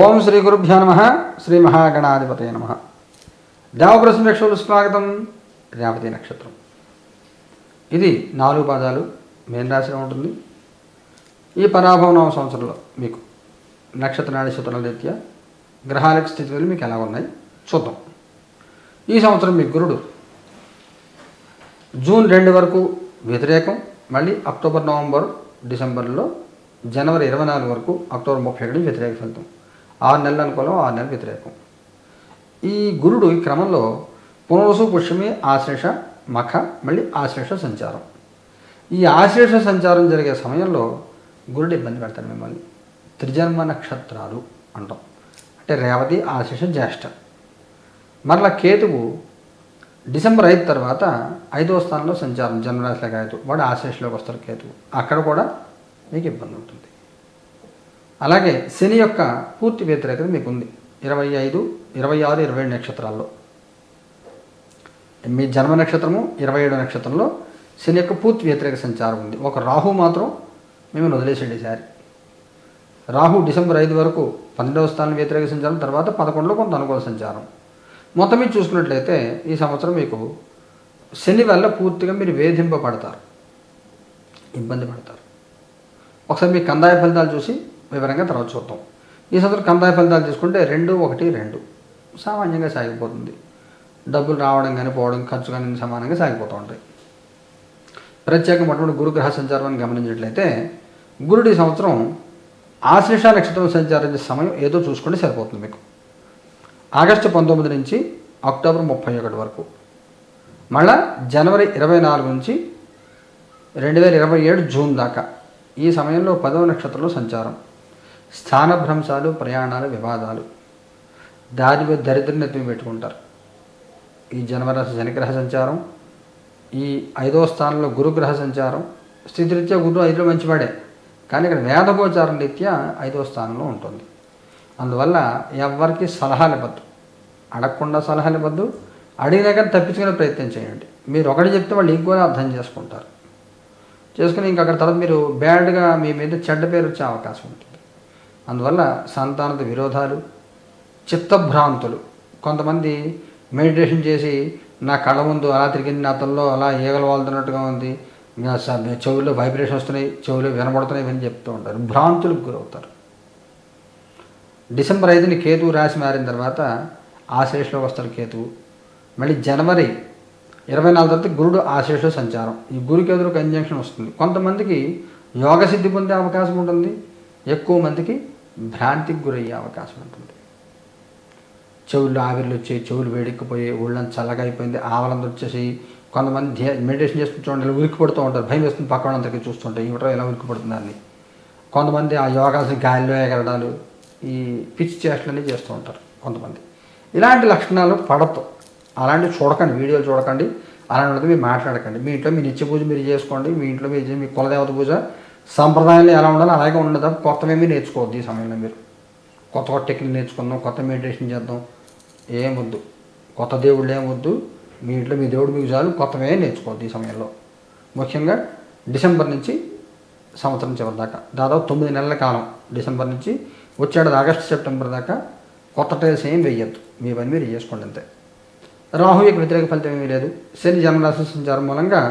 ఓం శ్రీ గురుభ్యో నమః. శ్రీ మహాగణాధిపతయ నమః. దేవప్రశ్న ప్రేక్షకులు స్వాగతం. రేవతి నక్షత్రం ఇది 4 పాదాలు మీనరాశిలో ఉంటుంది. ఈ పరాభవ సంవత్సరంలో మీకు నక్షత్ర నాడీసూత్రాల రీత్యా గ్రహాల స్థితిగతులు మీకు ఎలా ఉన్నాయి చూద్దాం. ఈ సంవత్సరం మీ గురుడు జూన్ 2 వరకు వ్యతిరేకం, మళ్ళీ అక్టోబర్, నవంబర్, డిసెంబర్లో జనవరి 24 వరకు, అక్టోబర్ 31 వ్యతిరేక ఫలితం. 6 నెలలు అనుకూలం, 6 నెలలు వ్యతిరేకం. ఈ గురుడు ఈ క్రమంలో పునరుసు, పుష్యమి, ఆశ్లేష, మఖ, మళ్ళీ ఆశ్లేష సంచారం. ఈ ఆశ్లేష సంచారం జరిగే సమయంలో గురుడు ఇబ్బంది పెడతాడు మిమ్మల్ని. త్రిజన్మ నక్షత్రాలు అంటాం, అంటే రేవతి, ఆశ్లేష, జ్యేష్ఠ. మరలా కేతువు డిసెంబర్ 5 తర్వాత 5వ స్థానంలో సంచారం, జన్మరాశిలో కేతువు, వాడు ఆశ్లేషలోకి వస్తారు కేతువు. అక్కడ కూడా మీకు ఇబ్బంది ఉంటుంది. అలాగే శని యొక్క పూర్తి వ్యతిరేకత మీకు ఉంది 25, 26, 27 నక్షత్రాల్లో. మీ జన్మ నక్షత్రము 27 నక్షత్రంలో శని యొక్క పూర్తి వ్యతిరేక సంచారం ఉంది. ఒక రాహు మాత్రం మేము వదిలేసేయండి ఈసారి. రాహు డిసెంబర్ 5 వరకు 12వ స్థానం వ్యతిరేక సంచారం, తర్వాత 11లో కొంత అనుకూల సంచారం. మొత్తం మీరు చూసుకున్నట్లయితే ఈ సంవత్సరం మీకు శని వల్ల పూర్తిగా మీరు వేధింపబడతారు, ఇబ్బంది పడతారు. ఒకసారి మీ కందాయ ఫలితాలు చూసి వివరంగా తర్వాత చూద్దాం. ఈ సంవత్సరం కందాయ ఫలితాలు తీసుకుంటే 2, 1, 2 సామాన్యంగా సాగిపోతుంది. డబ్బులు రావడం కానీ పోవడం, ఖర్చు కానీ సమానంగా సాగిపోతూ ఉంటాయి. ప్రత్యేకంగా అటువంటి గురుగ్రహ సంచారాన్ని గమనించినట్లయితే గురుడు ఈ సంవత్సరం ఆశ్లేష నక్షత్రం సంచారించే సమయం ఏదో చూసుకుంటే సరిపోతుంది మీకు. ఆగస్టు 19 నుంచి అక్టోబర్ 31 వరకు, మళ్ళా జనవరి 24 నుంచి 2027 జూన్ దాకా ఈ సమయంలో 10వ నక్షత్రంలో సంచారం. స్థానభ్రంశాలు, ప్రయాణాలు, వివాదాలు, దారి మీద దరిద్రం ఎత్తుని పెట్టుకుంటారు. ఈ జన్మరాశి శనిగ్రహ సంచారం, ఈ 5వ స్థానంలో గురుగ్రహ సంచారం. స్థితిరీత్యా గురువు 5లో మంచివాడే, కానీ ఇక్కడ వేదగోచారం రీత్యా 5వ స్థానంలో ఉంటుంది. అందువల్ల ఎవరికి సలహాలు ఇవ్వద్దు, అడగకుండా సలహాలు ఇవ్వద్దు. అడిగినా కానీ తప్పించుకునే ప్రయత్నం చేయండి. మీరు ఒకటి చెప్తే వాళ్ళు ఇంకోనే అర్థం చేసుకుంటారు. చేసుకుని ఇంక అక్కడ తర్వాత మీరు బ్యాడ్గా మీ మీద చెడ్డ పేరు వచ్చే అవకాశం ఉంటుంది. అందువల్ల సంతానత విరోధాలు, చిత్తభ్రాంతులు. కొంతమంది మెడిటేషన్ చేసి నా కళ్ళ ముందు అలా తిరిగింది, నా తల్లో అలా ఈగలు వాళ్తున్నట్టుగా ఉంది, చెవుల్లో వైబ్రేషన్ వస్తున్నాయి, చెవులు వినబడుతున్నాయి, ఇవన్నీ చెప్తూ ఉంటారు. భ్రాంతులకు గురవుతారు. డిసెంబర్ 5ని కేతువు రాశి మారిన తర్వాత ఆశ్లేషలోకి వస్తారు కేతువు. మళ్ళీ జనవరి 24 తర్వాత గురుడు ఆశ్లేషలో సంచారం. ఈ గురుకేతువు కంజంక్షన్ వస్తుంది. కొంతమందికి యోగసిద్ధి పొందే అవకాశం ఉంటుంది, ఎక్కువ మందికి భ్రాంతికి గురయ్యే అవకాశం ఉంటుంది. చెవుల్లో ఆవిర్లు వచ్చాయి, చెవులు వేడెక్కిపోయి, ఒళ్ళంతా చల్లగా అయిపోయింది, ఆవలంతా వచ్చేసి కొంతమంది మెడిటేషన్ చేస్తూ చూడండి ఉలిక్కి పడుతూ ఉంటారు. భయం వేస్తుంది పక్క వాళ్ళందరికీ చూస్తుంటాయి, ఇవటో ఇలా ఉలిక్కి పడుతుందని. కొంతమంది ఆ యోగాసన గాలిలో ఎగరడాలు, ఈ పిచ్చి చేష్టలన్నీ చేస్తూ ఉంటారు కొంతమంది. ఇలాంటి లక్షణాలు పడతాం. అలాంటివి చూడకండి, వీడియోలు చూడకండి, అలాంటిది మీరు మాట్లాడకండి. మీ ఇంట్లో మీ నిత్య పూజ మీరు చేసుకోండి. మీ ఇంట్లో మీరు మీ కులదేవత పూజ సంప్రదాయాలు ఎలా ఉండాలో అలాగే ఉండదు. కొత్తవేమీ నేర్చుకోవద్దు. ఈ సమయంలో మీరు కొత్త టెక్నిక్ నేర్చుకుందాం, కొత్త మెడిటేషన్ చేద్దాం ఏమొద్దు, కొత్త దేవుళ్ళు ఏమొద్దు. మీ ఇంట్లో మీ దేవుడు మీకు చాలు, కొత్తవే నేర్చుకోవద్దు ఈ సమయంలో. ముఖ్యంగా డిసెంబర్ నుంచి సంవత్సరం చివరి దాకా దాదాపు 9 నెలల కాలం, డిసెంబర్ నుంచి వచ్చేది ఆగస్టు, సెప్టెంబర్ దాకా కొత్త టైల్స్ ఏం వేయద్దు. మీ పని మీరు చేసుకోండి అంతే. రాహు యొక్క వ్యతిరేక ఫలితం ఏమీ లేదు. శని జన్మరాశి సంచారం మూలంగా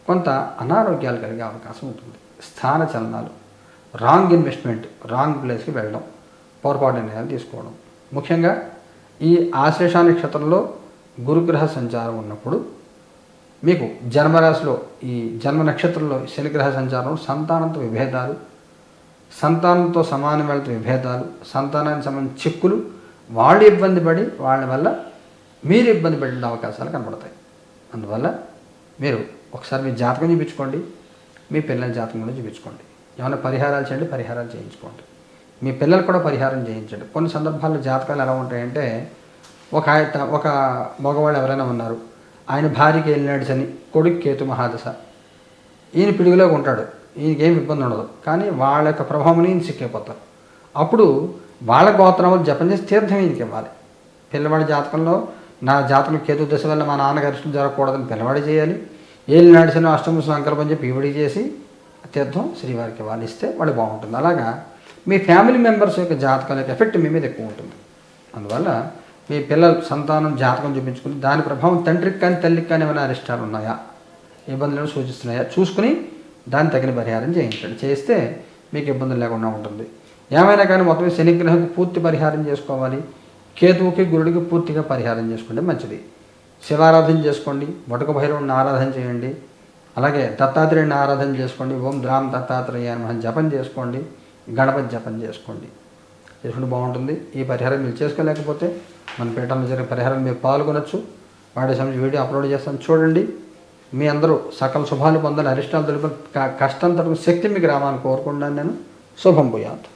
కొంత అనారోగ్యాలు కలిగే అవకాశం ఉంటుంది. స్థాన చలనాలు, రాంగ్ ఇన్వెస్ట్మెంట్, రాంగ్ ప్లేస్కి వెళ్ళడం, పొరపాటు నిర్ణయాలు తీసుకోవడం. ముఖ్యంగా ఈ ఆశ్లేష నక్షత్రంలో గురుగ్రహ సంచారం ఉన్నప్పుడు మీకు జన్మరాశిలో ఈ జన్మ నక్షత్రంలో శనిగ్రహ సంచారం సంతానంతో విభేదాలు, సంతానంతో సమాన వాళ్ళతో విభేదాలు, సంతానానికి సంబంధించిన చిక్కులు, వాళ్ళు ఇబ్బంది పడి వాళ్ళ వల్ల మీరు ఇబ్బంది పడిన అవకాశాలు కనబడతాయి. అందువల్ల మీరు ఒకసారి మీ జాతకం చూపించుకోండి, మీ పిల్లల జాతకం కూడా చూపించుకోండి. ఏమైనా పరిహారాలు చేయండి, పరిహారాలు చేయించుకోండి. మీ పిల్లలు కూడా పరిహారం చేయించండి. కొన్ని సందర్భాల్లో జాతకాలు ఎలా ఉంటాయంటే ఒక మగవాళ్ళు ఎవరైనా ఉన్నారు, ఆయన భార్యకి వెళ్ళినాడు శని, కొడుకు కేతు మహాదశ, ఈయన పిడుగులోకి ఉంటాడు, ఈయనకేం ఇబ్బంది ఉండదు, కానీ వాళ్ళ యొక్క ప్రభావం ఈయన సిక్కిపోతారు. అప్పుడు వాళ్ళ గోత్రం జపం చేసి తీర్థం ఈయనకి ఇవ్వాలి. పిల్లవాడి జాతకంలో నా జాతకంలో కేతు దశ వల్ల మా నాన్నగారి ఇష్టం జరగకూడదని పిల్లవాడి చేయాలి. ఏళ్ళు నాడిసిన అష్టమ సంకల్పం చెప్పి ఈవిడికి చేసి తీర్థం శ్రీవారికి వాళ్ళు ఇస్తే వాళ్ళు బాగుంటుంది. అలాగా మీ ఫ్యామిలీ మెంబర్స్ యొక్క జాతకాల యొక్క ఎఫెక్ట్ మీ మీద ఎక్కువ ఉంటుంది. అందువల్ల మీ పిల్లల సంతానం జాతకం చూపించుకుని దాని ప్రభావం తండ్రికి కానీ తల్లికి కానీ ఏమైనా అరిష్టాలు ఉన్నాయా, ఇబ్బందులను సూచిస్తున్నాయా చూసుకుని దాన్ని తగిన పరిహారం చేయించండి. చేస్తే మీకు ఇబ్బందులు లేకుండా ఉంటుంది. ఏమైనా కానీ మొత్తం శనిగ్రహంకి పూర్తి పరిహారం చేసుకోవాలి, కేతువుకి గురుడికి పూర్తిగా పరిహారం చేసుకుంటే మంచిది. శివారాధన చేసుకోండి, వటుక భైరవుని ఆరాధన చేయండి, అలాగే దత్తాత్రేయుని ఆరాధన చేసుకోండి, ఓం ద్రాం దత్తాత్రేయ నమః జపం చేసుకోండి, గణపతి జపం చేసుకోండి, చేసుకుంటే బాగుంటుంది. ఈ పరిహారం మీరు చేసుకోలేకపోతే మన పీఠంలో జరిగే పరిహారం మీరు పాల్గొనొచ్చు. వాడే సంబంధించి వీడియో అప్లోడ్ చేస్తాను, చూడండి. మీ అందరూ సకల శుభాలు పొందాలి, అరిష్టాలు తొలగి కష్టం తట్టుకుని శక్తి మీకు రావాలని కోరుకుంటాను నేను. శుభం భూయాత్.